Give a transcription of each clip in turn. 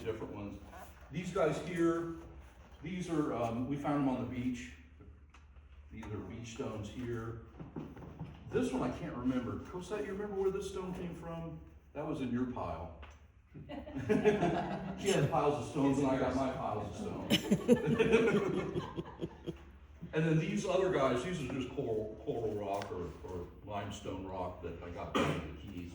of different ones. These guys here, these are, we found them on the beach. These are beach stones here. This one I can't remember. Cosette, you remember where this stone came from? That was in your pile. She had piles of stones and I got my piles of stones. And then these other guys, these are just coral rock or limestone rock that I got from the Keys.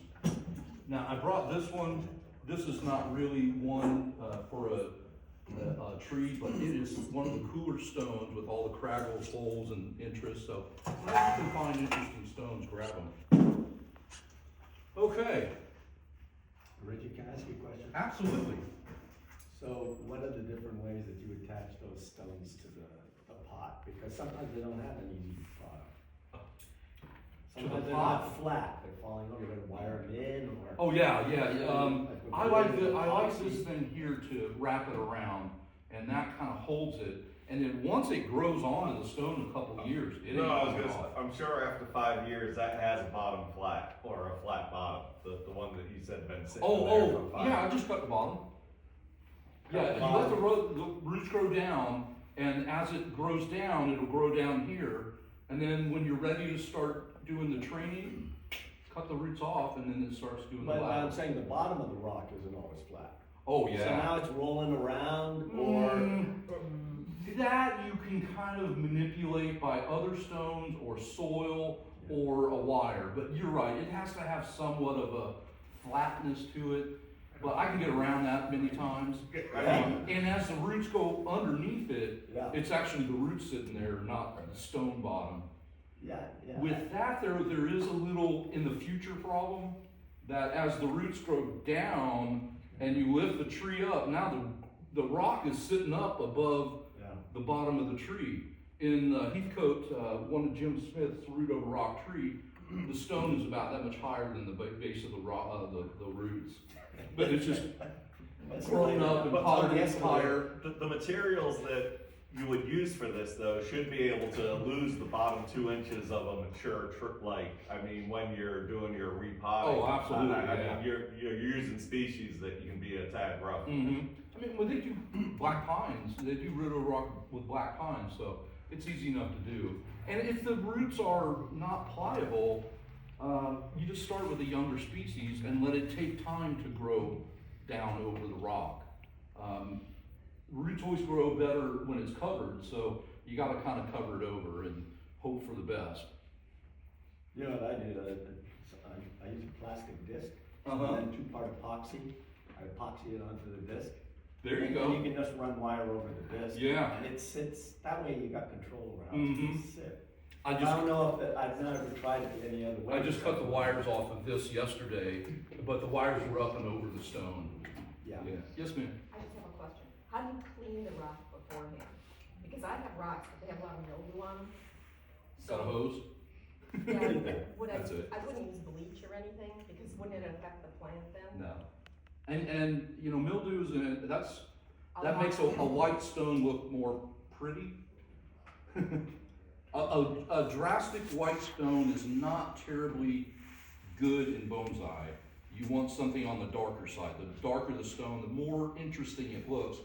Now I brought this one. This is not really one for a tree, but it is one of the cooler stones with all the craggles, holes, and interest. So if you can find interesting stones, grab them. Okay. Reggie, can I ask you a question? Absolutely. So what are the different ways that you attach those stones to the pot? Because sometimes they don't have an easy bottom. Sometimes they're pot? not flat, they're falling over, you gotta wire them in or. Oh yeah. I like epoxy. this thing here to wrap it around, and that kind of holds it. And then once it grows onto the stone in a couple of years, it ain't No, I was coming gonna say, off. I'm sure after 5 years, that has a bottom flat, or a flat bottom, the one that you said been sitting there for 5 Yeah, I years. just cut the bottom. Cut Yeah, the you let bottom. the roots grow down, and as it grows down, it'll grow down here. And then when you're ready to start doing the training, cut the roots off, and then it starts doing the But I'm lateral. saying the bottom of the rock isn't always flat. Oh So yeah. now it's rolling around or. That you can kind of manipulate by other stones or soil or a wire, but you're right, it has to have somewhat of a flatness to it, but I can get around that many times. And as the roots go underneath it, Yeah. it's actually the roots sitting there, not the stone bottom. Yeah. With that, there is a little in the future problem that as the roots grow down and you lift the tree up, now the rock is sitting up above the bottom of the tree. In Heathcote, one of Jim Smith's root over rock tree, the stone is about that much higher than the base of the rock, the roots. But it's just grown up and higher. The materials that you would use for this though should be able to lose the bottom 2 inches of a mature when you're doing your repotting. Oh, absolutely, I yeah. mean, you're using species that you can be a tad rough. Mm-hmm. I mean, when they do black pines, they do root over rock with black pines, so it's easy enough to do. And if the roots are not pliable, you just start with a younger species and let it take time to grow down over the rock. Roots always grow better when it's covered, so you got to kind of cover it over and hope for the best. You know what I did? I used a plastic disc Uh-huh. and then 2-part epoxy. I epoxy it onto the disc. There you And go. you can just run wire over the disc. Yeah. And it sits, that way you got control around Mhm. it. Sit. I I don't know if I've never tried it any other way. I just cut the wires off of this yesterday, but the wires were up and over the stone. Yeah. Yeah. Yes, ma'am. I just have a question. How do you clean the rock beforehand? Because I have rocks, but they have a lot of mildew on them. Got a hose? Yeah, That's it. I wouldn't use bleach or anything, because wouldn't it affect the plant then? No. And you know, mildews, and that lot. makes a white stone look more pretty. a drastic white stone is not terribly good in bonsai. You want something on the darker side. The darker the stone, the more interesting it looks.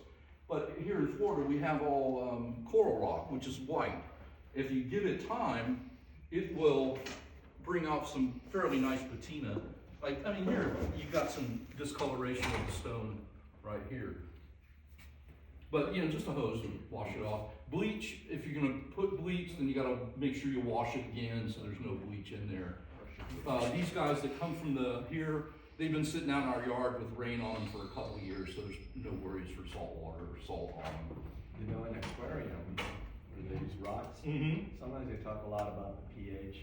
But here in Florida, we have all coral rock, which is white. If you give it time, it will bring out some fairly nice patina. Like, I mean, here, you've got some discoloration of the stone right here. But, you know, just a hose to wash it off. Bleach, if you're gonna put bleach, then you gotta make sure you wash it again so there's no bleach in there. These guys that come from here, they've been sitting out in our yard with rain on them for a couple of years, so there's no worries for salt water or salt on them. You know, in aquarium, where they use rocks, Mm-hmm. sometimes they talk a lot about the pH.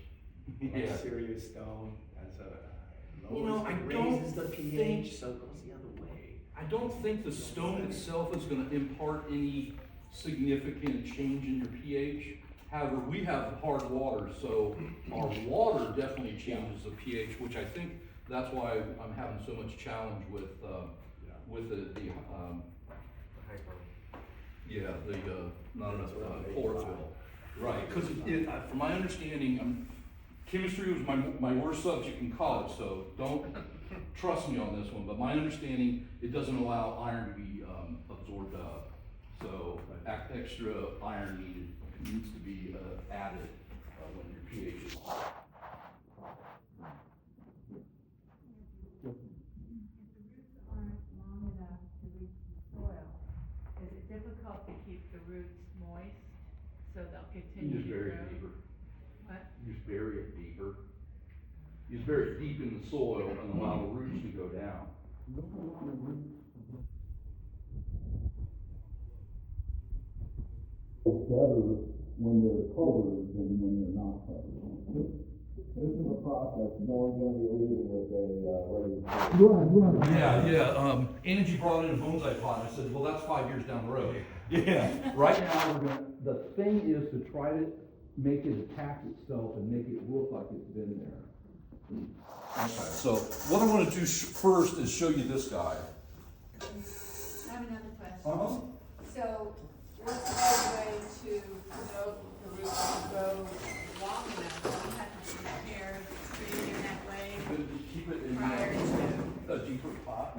Yeah. Serious stone as a You know, lowers, I it don't raises the pH, think- so it goes the other way. I don't think the stone itself is gonna impart any significant change in your pH. However, we have hard water, so our water definitely changes the pH, which I think that's why I'm having so much challenge with the not enough chlorophyll. Right, because from my understanding, chemistry was my worst subject in college, so don't trust me on this one, but my understanding, it doesn't allow iron to be, absorbed up. So, extra iron needs to be, added, when your pH is. Aren't long enough to reach the soil, is it difficult to keep the roots moist so they'll You continue just to bury grow? it deeper. What? You just bury it deeper. You just bury it deep in the soil and allow the roots to go down. It's better when they're covered than when they're not covered. This is a process, no one's gonna be leaving with a, ready. Yeah, Angie brought in a bonsai pot, and I said, well, that's 5 years down the road. Yeah. Right now, the thing is to try to make it attach itself and make it look like it's been there. Okay, so what I wanna do first is show you this guy. I have another question. Uh-huh. So, what's a good way to promote the roots to grow long enough? Do you have to prepare the tree in that way Keep it in prior to? a deeper pot.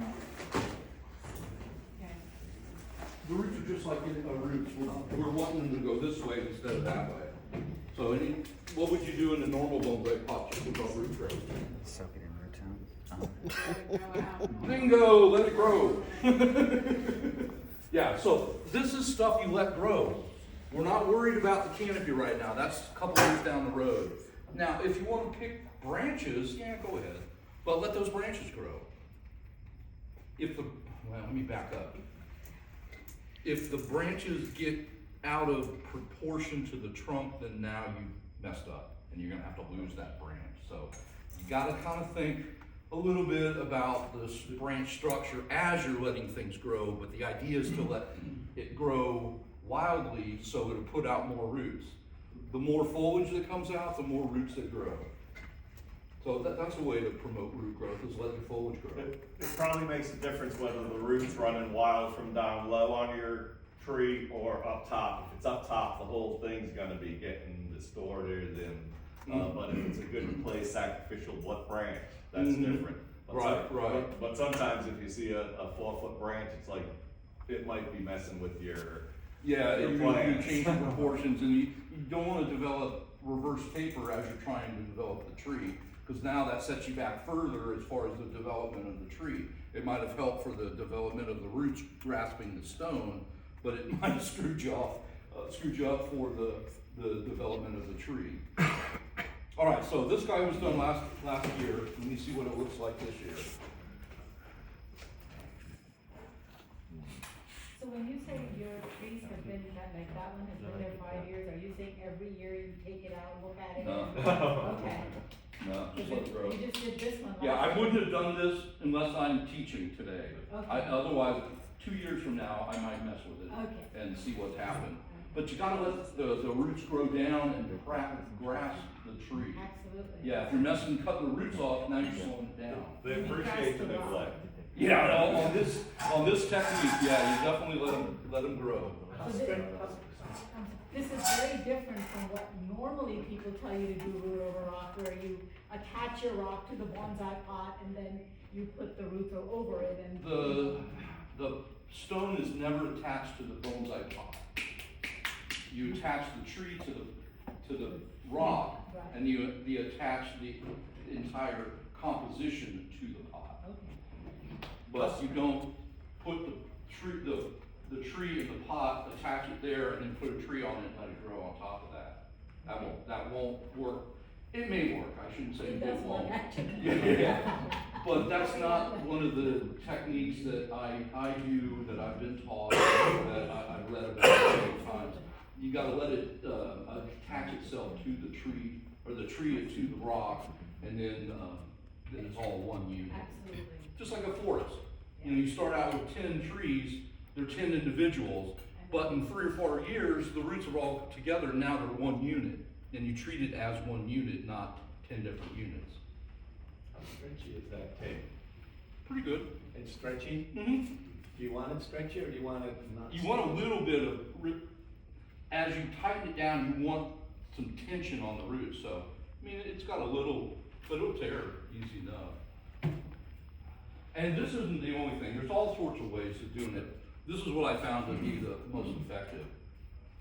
Okay. The roots are just like roots, we're wanting them to go this way instead of that way. So what would you do in a normal bonsai pot just without root growth? Soak it in root tone. Grow out. Bingo, let it grow. Yeah, so this is stuff you let grow. We're not worried about the canopy right now, that's a couple years down the road. Now, if you want to pick branches, yeah, go ahead, but let those branches grow. Let me back up. If the branches get out of proportion to the trunk, then now you messed up and you're gonna have to lose that branch. So you gotta kind of think a little bit about this branch structure as you're letting things grow, but the idea is to let it grow wildly so it'll put out more roots. The more foliage that comes out, the more roots that grow. So that's a way to promote root growth, is let your foliage grow. It probably makes a difference whether the root's running wild from down low on your tree or up top. If it's up top, the whole thing's gonna be getting distorted and, but if it's a good place sacrificial branch, that's different. But Right. But sometimes if you see a 4-foot branch, it's like, it might be messing with your Yeah, your you plants. change the proportions, and you don't want to develop reverse taper as you're trying to develop the tree, because now that sets you back further as far as the development of the tree. It might have helped for the development of the roots grasping the stone, but it might have screwed you up for the development of the tree. All right, so this guy was done last year. Let me see what it looks like this year. So when you say your trees have been, like that one has been there 5 years, are you saying every year you take it out and look at it? No. Okay. No, just let it grow. You just did this one. Yeah, last I wouldn't have done this unless I'm teaching today. Okay. Otherwise, 2 years from now, I might mess with it Okay. and see what's happened. But you gotta let the roots grow down and grasp the tree. Absolutely. Yeah, if you're cutting the roots off, now you're slowing it down. They appreciate the neglect. Yeah, on this technique, yeah, you definitely let them grow. This is very different from what normally people tell you to do root over rock, where you attach your rock to the bonsai pot and then you put the roots over it and. The stone is never attached to the bonsai pot. You attach the tree to the rock, Right. and you attach the entire composition to the pot. Okay. But you don't put the tree in the pot, attach it there, and then put a tree on it and let it grow on top of that. That won't work. It may work, I shouldn't say It it does won't. work, actually. Yeah. But that's not one of the techniques that I do, that I've been taught, that I've read about many times. You gotta let it attach itself to the tree, or the tree to the rock, and then it's all one unit. Absolutely. Just like a forest. You know, you start out with 10 trees, they're 10 individuals, but in 3 or 4 years, the roots are all together, and now they're one unit. And you treat it as one unit, not 10 different units. How stretchy is that tape? Pretty good. It's stretchy? Mm-hmm. Do you want it stretchy or do you want it not? You want a little bit of, as you tighten it down, you want some tension on the roots. So, I mean, it's got a little, but it'll tear easy enough. And this isn't the only thing, there's all sorts of ways of doing it. This is what I found to be the most effective.